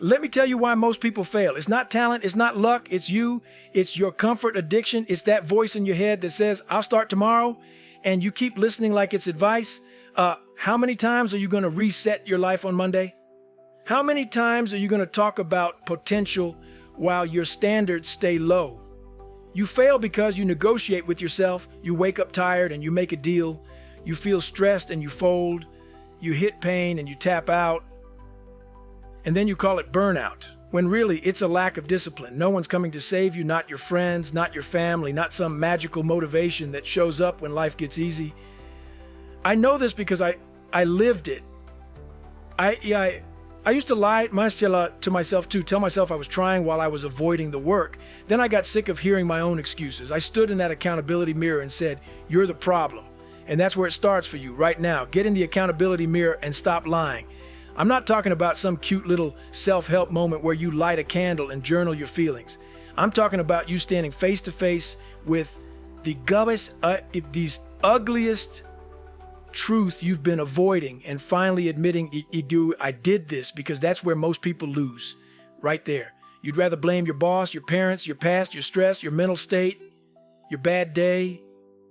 Let me tell you why most people fail. It's not talent. It's not luck. It's you. It's your comfort addiction. It's that voice in your head that says, I'll start tomorrow. And you keep listening like it's advice. How many times are you going to reset your life on Monday? How many times are you going to talk about potential while your standards stay low? You fail because you negotiate with yourself. You wake up tired and you make a deal. You feel stressed and you fold. You hit pain and you tap out. And then you call it burnout, when really it's a lack of discipline. No one's coming to save you, not your friends, not your family, not some magical motivation that shows up when life gets easy. I know this because I lived it. I used to lie to myself too, tell myself I was trying while I was avoiding the work. Then I got sick of hearing my own excuses. I stood in that accountability mirror and said, you're the problem. And that's where it starts for you right now. Get in the accountability mirror and stop lying. I'm not talking about some cute little self-help moment where you light a candle and journal your feelings. I'm talking about you standing face to face with the these ugliest truth you've been avoiding and finally admitting I did this, because that's where most people lose, right there. You'd rather blame your boss, your parents, your past, your stress, your mental state, your bad day,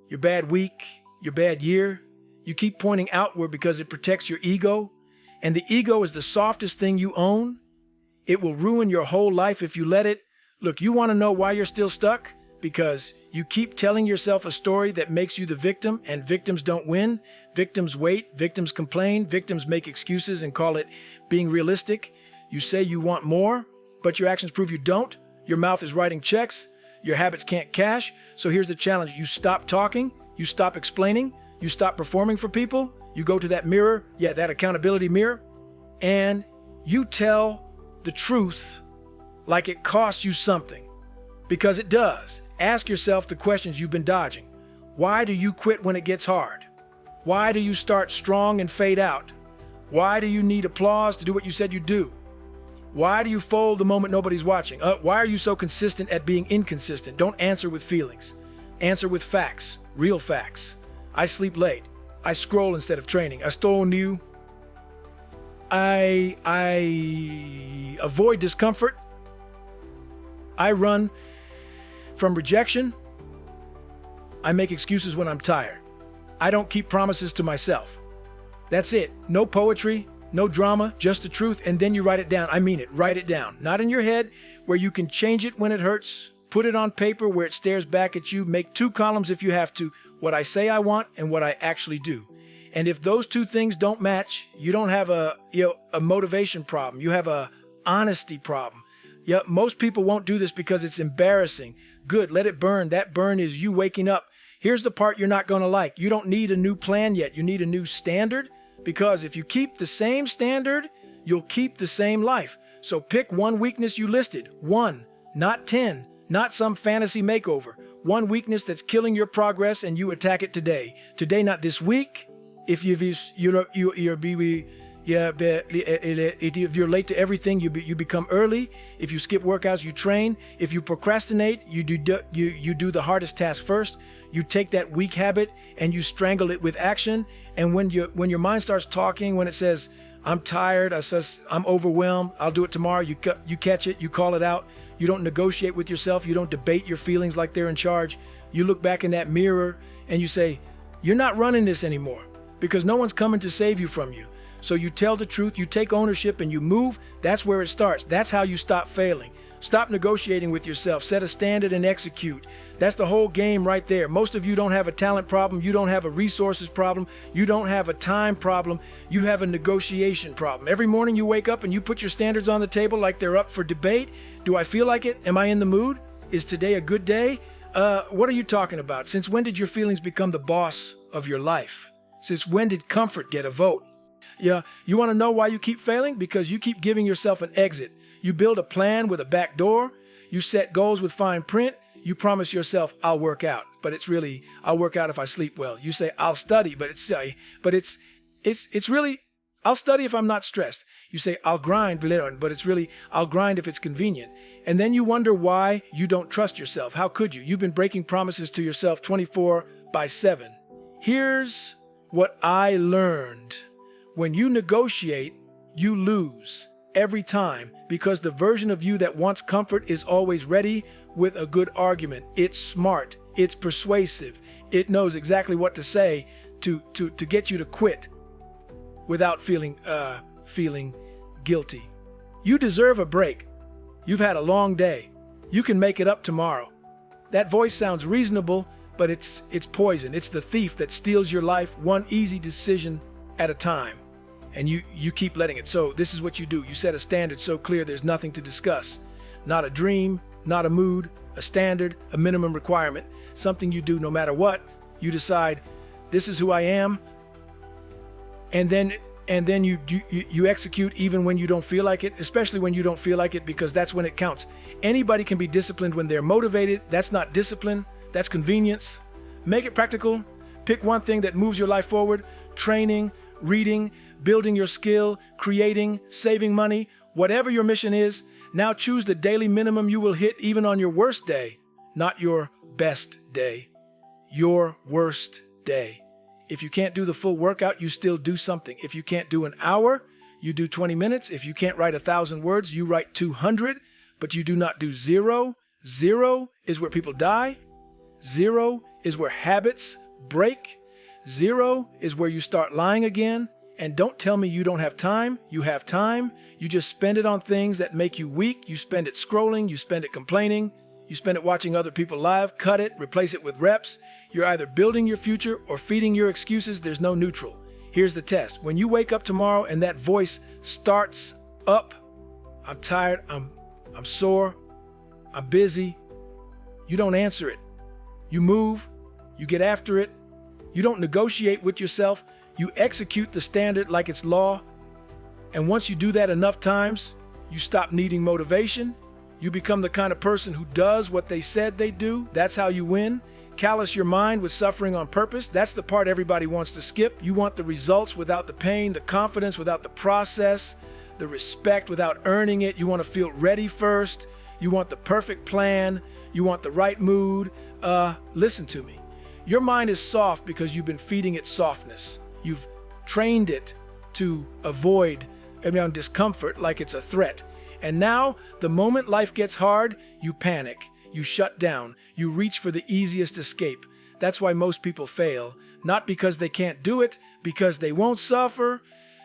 your bad week, your bad year. You keep pointing outward because it protects your ego. And the ego is the softest thing you own. It will ruin your whole life if you let it. Look, you want to know why you're still stuck? Because you keep telling yourself a story that makes you the victim, and victims don't win. Victims wait, victims complain, victims make excuses and call it being realistic. You say you want more, but your actions prove you don't. Your mouth is writing checks. Your habits can't cash. So here's the challenge. You stop talking. You stop explaining. You stop performing for people. You go to that mirror, that accountability mirror, and you tell the truth like it costs you something, because it does. Ask yourself the questions you've been dodging. Why do you quit when it gets hard? Why do you start strong and fade out? Why do you need applause to do what you said you do? Why do you fold the moment nobody's watching? Why are you so consistent at being inconsistent? Don't answer with feelings. Answer with facts, real facts. I sleep late. I scroll instead of training. I stole new. I avoid discomfort. I run from rejection. I make excuses when I'm tired. I don't keep promises to myself. That's it. No poetry, no drama, just the truth. And then you write it down. I mean it. Write it down. Not in your head where you can change it when it hurts. Put it on paper where it stares back at you. Make 2 columns if you have to. What I say I want and what I actually do. And if those 2 things don't match, you don't have a motivation problem. You have a honesty problem. Most people won't do this because it's embarrassing. Good, let it burn. That burn is you waking up. Here's the part you're not going to like. You don't need a new plan yet. You need a new standard, because if you keep the same standard, you'll keep the same life. So pick one weakness you listed. 1, not 10, not some fantasy makeover. One weakness that's killing your progress, and you attack it today. Today, not this week. If you're late to everything, you become early. If you skip workouts, you train. If you procrastinate, you do the hardest task first. You take that weak habit and you strangle it with action. And when your mind starts talking, when it says, I'm tired, I'm overwhelmed, I'll do it tomorrow, you catch it, you call it out. You don't negotiate with yourself. You don't debate your feelings like they're in charge. You look back in that mirror and you say, you're not running this anymore, because no one's coming to save you from you. So you tell the truth, you take ownership, and you move. That's where it starts. That's how you stop failing. Stop negotiating with yourself. Set a standard and execute. That's the whole game right there. Most of you don't have a talent problem. You don't have a resources problem. You don't have a time problem. You have a negotiation problem. Every morning you wake up and you put your standards on the table like they're up for debate. Do I feel like it? Am I in the mood? Is today a good day? What are you talking about? Since when did your feelings become the boss of your life? Since when did comfort get a vote? You want to know why you keep failing? Because you keep giving yourself an exit. You build a plan with a back door. You set goals with fine print. You promise yourself, I'll work out, but it's really, I'll work out if I sleep well. You say, I'll study, but it's really, I'll study if I'm not stressed. You say, I'll grind, but it's really, I'll grind if it's convenient. And then you wonder why you don't trust yourself. How could you? You've been breaking promises to yourself 24/7. Here's what I learned. When you negotiate, you lose. every time, because the version of you that wants comfort is always ready with a good argument. It's smart. It's persuasive. It knows exactly what to say to get you to quit without feeling guilty. You deserve a break. You've had a long day. You can make it up tomorrow. That voice sounds reasonable, but it's poison. It's the thief that steals your life one easy decision at a time. And you keep letting it. So this is what you do. You set a standard so clear there's nothing to discuss. Not a dream, not a mood, a standard, a minimum requirement, something you do no matter what. You decide, this is who I am, and then you execute even when you don't feel like it, especially when you don't feel like it, because that's when it counts. Anybody can be disciplined when they're motivated. That's not discipline, that's convenience. Make it practical. Pick one thing that moves your life forward: training, reading, building your skill, creating, saving money, whatever your mission is. Now choose the daily minimum you will hit even on your worst day, not your best day, your worst day. If you can't do the full workout, you still do something. If you can't do an hour, you do 20 minutes. If you can't write 1,000 words, you write 200, but you do not do zero. Zero is where people die. Zero is where habits break. Zero is where you start lying again. And don't tell me you don't have time. You have time. You just spend it on things that make you weak. You spend it scrolling. You spend it complaining. You spend it watching other people live. Cut it. Replace it with reps. You're either building your future or feeding your excuses. There's no neutral. Here's the test. When you wake up tomorrow and that voice starts up, I'm tired, I'm sore, I'm busy, you don't answer it. You move. You get after it. You don't negotiate with yourself. You execute the standard like it's law. And once you do that enough times, you stop needing motivation. You become the kind of person who does what they said they do. That's how you win. Callus your mind with suffering on purpose. That's the part everybody wants to skip. You want the results without the pain, the confidence without the process, the respect without earning it. You want to feel ready first. You want the perfect plan. You want the right mood. Listen to me. Your mind is soft because you've been feeding it softness. You've trained it to avoid discomfort like it's a threat. And now, the moment life gets hard, you panic, you shut down, you reach for the easiest escape. That's why most people fail. Not because they can't do it, because they won't suffer.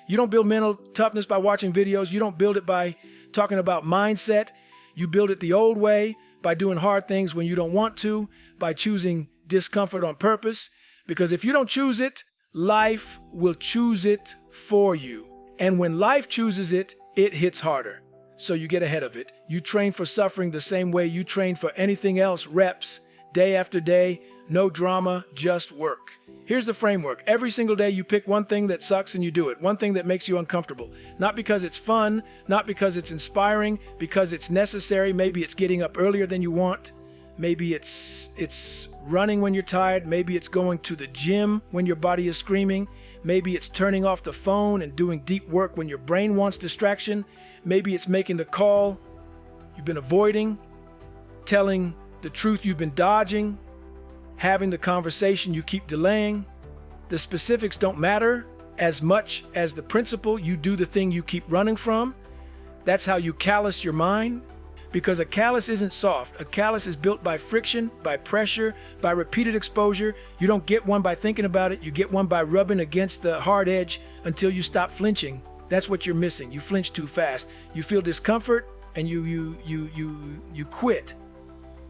You don't build mental toughness by watching videos. You don't build it by talking about mindset. You build it the old way, by doing hard things when you don't want to, by choosing discomfort on purpose. Because if you don't choose it, life will choose it for you. And when life chooses it, it hits harder. So you get ahead of it. You train for suffering the same way you train for anything else. Reps, day after day, no drama, just work. Here's the framework. Every single day you pick one thing that sucks and you do it. One thing that makes you uncomfortable. Not because it's fun, not because it's inspiring, because it's necessary. Maybe it's getting up earlier than you want. Maybe it's running when you're tired. Maybe it's going to the gym when your body is screaming. Maybe it's turning off the phone and doing deep work when your brain wants distraction. Maybe it's making the call you've been avoiding, telling the truth you've been dodging, having the conversation you keep delaying. The specifics don't matter as much as the principle. You do the thing you keep running from. That's how you callus your mind. Because a callus isn't soft. A callus is built by friction, by pressure, by repeated exposure. You don't get one by thinking about it. You get one by rubbing against the hard edge until you stop flinching. That's what you're missing. You flinch too fast. You feel discomfort and you quit.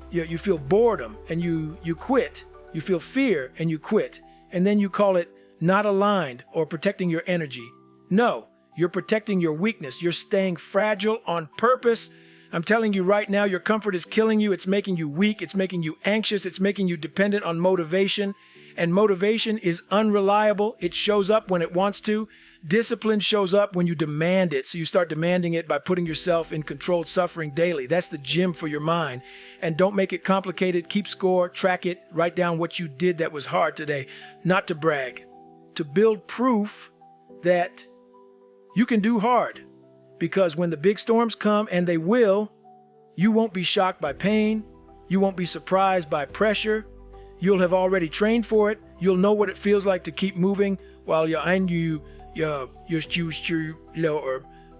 You feel boredom and you quit. You feel fear and you quit. And then you call it not aligned or protecting your energy. No, you're protecting your weakness. You're staying fragile on purpose. I'm telling you right now, your comfort is killing you. It's making you weak. It's making you anxious. It's making you dependent on motivation. And motivation is unreliable. It shows up when it wants to. Discipline shows up when you demand it. So you start demanding it by putting yourself in controlled suffering daily. That's the gym for your mind. And don't make it complicated. Keep score, track it, write down what you did that was hard today. Not to brag, to build proof that you can do hard. Because when the big storms come, and they will, you won't be shocked by pain. You won't be surprised by pressure. You'll have already trained for it. You'll know what it feels like to keep moving while your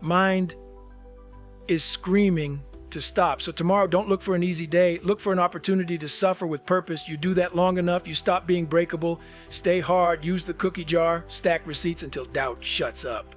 mind is screaming to stop. So tomorrow, don't look for an easy day. Look for an opportunity to suffer with purpose. You do that long enough, you stop being breakable, stay hard, use the cookie jar, stack receipts until doubt shuts up.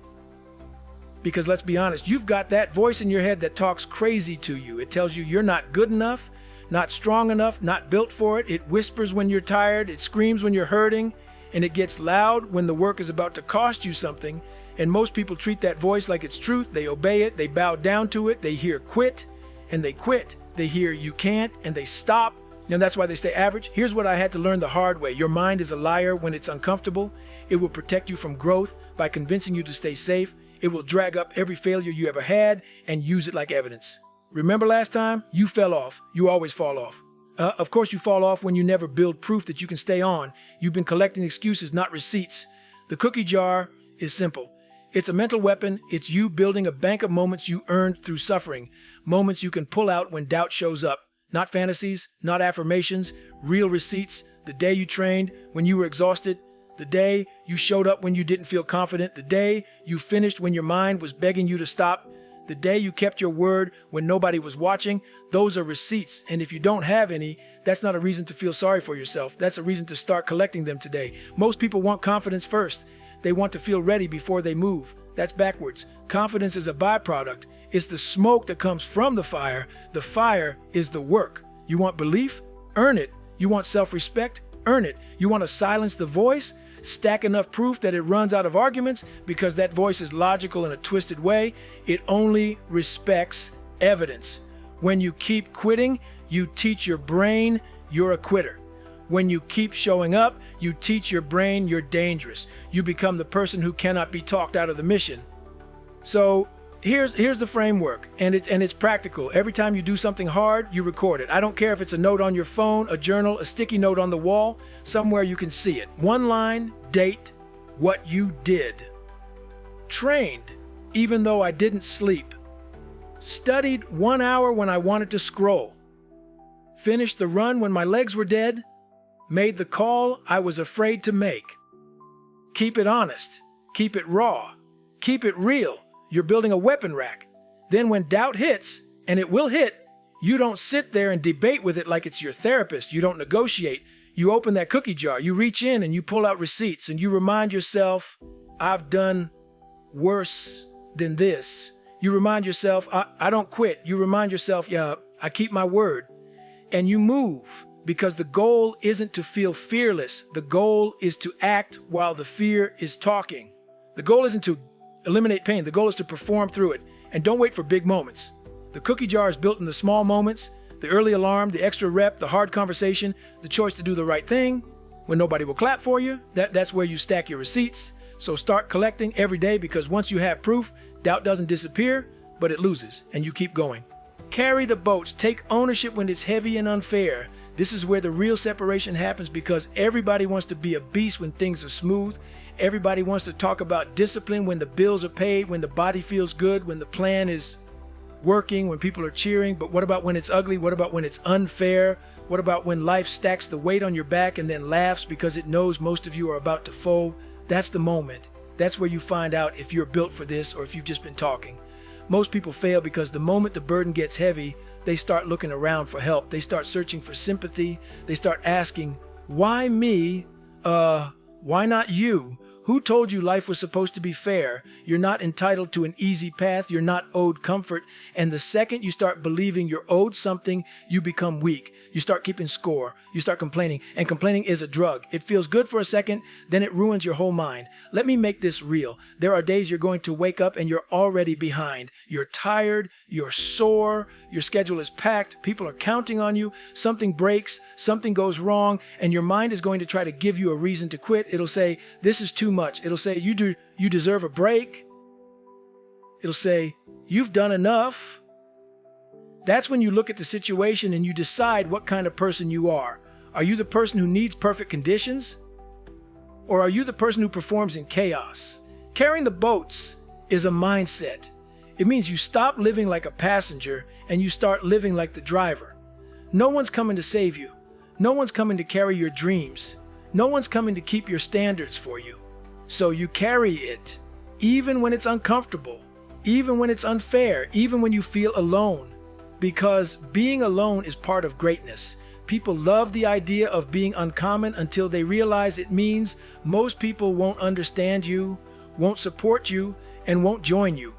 Because let's be honest, you've got that voice in your head that talks crazy to you. It tells you you're not good enough, not strong enough, not built for it. It whispers when you're tired, it screams when you're hurting, and it gets loud when the work is about to cost you something. And most people treat that voice like it's truth. They obey it, they bow down to it, they hear quit, and they quit. They hear you can't, and they stop. And that's why they stay average. Here's what I had to learn the hard way. Your mind is a liar when it's uncomfortable. It will protect you from growth by convincing you to stay safe. It will drag up every failure you ever had and use it like evidence. Remember last time? You fell off. You always fall off. Of course you fall off when you never build proof that you can stay on. You've been collecting excuses, not receipts. The cookie jar is simple. It's a mental weapon. It's you building a bank of moments you earned through suffering. Moments you can pull out when doubt shows up. Not fantasies, not affirmations, real receipts. The day you trained when you were exhausted. The day you showed up when you didn't feel confident. The day you finished when your mind was begging you to stop. The day you kept your word when nobody was watching. Those are receipts. And if you don't have any, that's not a reason to feel sorry for yourself. That's a reason to start collecting them today. Most people want confidence first. They want to feel ready before they move. That's backwards. Confidence is a byproduct. It's the smoke that comes from the fire. The fire is the work. You want belief? Earn it. You want self-respect? Earn it. You want to silence the voice? Stack enough proof that it runs out of arguments because that voice is logical in a twisted way. It only respects evidence. When you keep quitting, you teach your brain you're a quitter. When you keep showing up, you teach your brain you're dangerous. You become the person who cannot be talked out of the mission. So here's the framework, and it's practical. Every time you do something hard, you record it. I don't care if it's a note on your phone, a journal, a sticky note on the wall, somewhere you can see it. One line, date, what you did. Trained, even though I didn't sleep. Studied 1 hour when I wanted to scroll. Finished the run when my legs were dead. Made the call I was afraid to make. Keep it honest. Keep it raw. Keep it real. You're building a weapon rack. Then when doubt hits, and it will hit, you don't sit there and debate with it like it's your therapist. You don't negotiate. You open that cookie jar. You reach in and you pull out receipts and you remind yourself, I've done worse than this. You remind yourself, I don't quit. You remind yourself, yeah, I keep my word. And you move. Because the goal isn't to feel fearless. The goal is to act while the fear is talking. The goal isn't to eliminate pain. The goal is to perform through it. And don't wait for big moments. The cookie jar is built in the small moments, the early alarm, the extra rep, the hard conversation, the choice to do the right thing when nobody will clap for you. That's where you stack your receipts. So start collecting every day, because once you have proof, doubt doesn't disappear, but it loses, and you keep going. Carry the boats. Take ownership when it's heavy and unfair. This is where the real separation happens, because everybody wants to be a beast when things are smooth. Everybody wants to talk about discipline when the bills are paid, when the body feels good, when the plan is working, when people are cheering. But what about when it's ugly? What about when it's unfair? What about when life stacks the weight on your back and then laughs because it knows most of you are about to fold? That's the moment. That's where you find out if you're built for this or if you've just been talking. Most people fail because the moment the burden gets heavy, they start looking around for help. They start searching for sympathy. They start asking, why me? Why not you? Who told you life was supposed to be fair? You're not entitled to an easy path. You're not owed comfort. And the second you start believing you're owed something, you become weak. You start keeping score. You start complaining. And complaining is a drug. It feels good for a second, then it ruins your whole mind. Let me make this real. There are days you're going to wake up and you're already behind. You're tired. You're sore. Your schedule is packed. People are counting on you. Something breaks. Something goes wrong. And your mind is going to try to give you a reason to quit. It'll say, this is too much. It'll say, you deserve a break. It'll say, you've done enough. That's when you look at the situation and you decide what kind of person you are. Are you the person who needs perfect conditions? Or are you the person who performs in chaos? Carrying the boats is a mindset. It means you stop living like a passenger and you start living like the driver. No one's coming to save you. No one's coming to carry your dreams. No one's coming to keep your standards for you. So you carry it, even when it's uncomfortable, even when it's unfair, even when you feel alone, because being alone is part of greatness. People love the idea of being uncommon until they realize it means most people won't understand you, won't support you, and won't join you.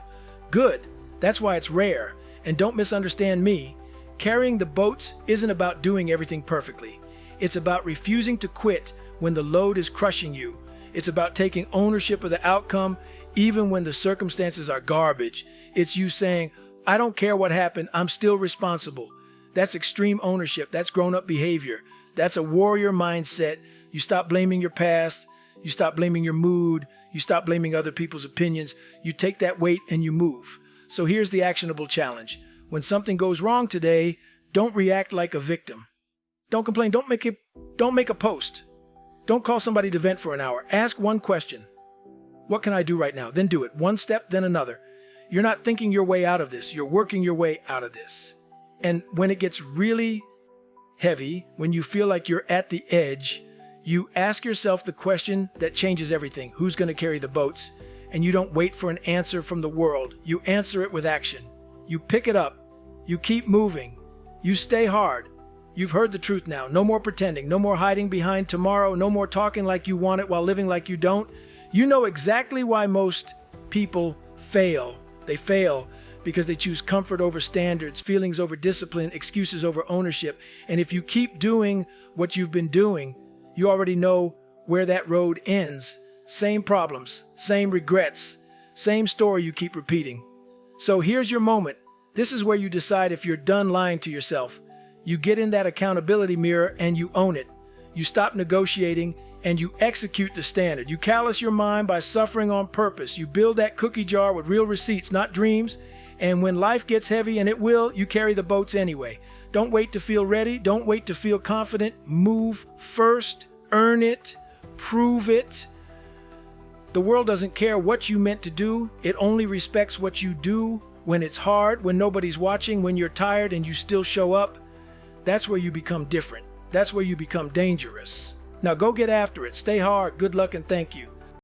Good. That's why it's rare. And don't misunderstand me. Carrying the boats isn't about doing everything perfectly. It's about refusing to quit when the load is crushing you. It's about taking ownership of the outcome even when the circumstances are garbage. It's you saying, I don't care what happened, I'm still responsible. That's extreme ownership. That's grown-up behavior. That's a warrior mindset. You stop blaming your past. You stop blaming your mood. You stop blaming other people's opinions. You take that weight and you move. So here's the actionable challenge. When something goes wrong today, don't react like a victim. Don't complain. Don't make a post. Don't call somebody to vent for an hour. Ask one question. What can I do right now? Then do it. One step, then another. You're not thinking your way out of this. You're working your way out of this. And when it gets really heavy, when you feel like you're at the edge, you ask yourself the question that changes everything. Who's going to carry the boats? And you don't wait for an answer from the world. You answer it with action. You pick it up. You keep moving. You stay hard. You've heard the truth now. No more pretending. No more hiding behind tomorrow. No more talking like you want it while living like you don't. You know exactly why most people fail. They fail because they choose comfort over standards, feelings over discipline, excuses over ownership. And if you keep doing what you've been doing, you already know where that road ends. Same problems, same regrets, same story you keep repeating. So here's your moment. This is where you decide if you're done lying to yourself. You get in that accountability mirror and you own it. You stop negotiating and you execute the standard. You callous your mind by suffering on purpose. You build that cookie jar with real receipts, not dreams. And when life gets heavy, and it will, you carry the boats anyway. Don't wait to feel ready. Don't wait to feel confident. Move first. Earn it. Prove it. The world doesn't care what you meant to do. It only respects what you do when it's hard, when nobody's watching, when you're tired and you still show up. That's where you become different. That's where you become dangerous. Now go get after it. Stay hard. Good luck and thank you.